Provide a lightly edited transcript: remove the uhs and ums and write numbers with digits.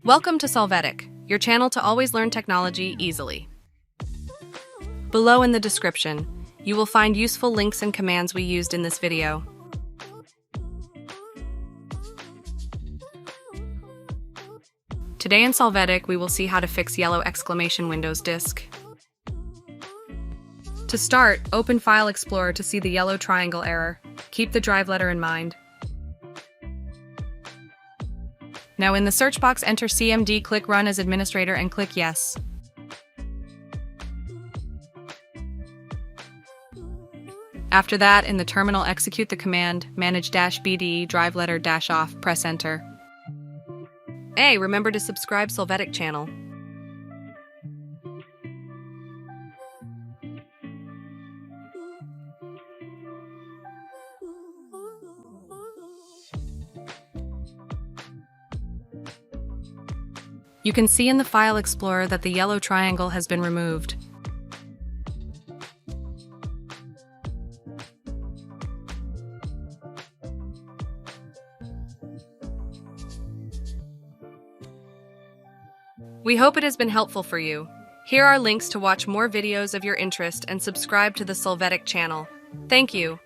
Welcome to Solvetic, your channel to always learn technology easily. Below in the description, you will find useful links and commands we used in this video. Today in Solvetic, we will see how to fix yellow exclamation Windows disk. To start, open File Explorer to see the yellow triangle error. Keep the drive letter in mind. Now in the search box, enter CMD, click Run as administrator and click Yes. After that, in the terminal, execute the command manage-bd drive letter-off, press Enter. Hey, remember to subscribe Solvetic channel. You can see in the File Explorer that the yellow triangle has been removed. We hope it has been helpful for you. Here are links to watch more videos of your interest and subscribe to the Solvetic channel. Thank you.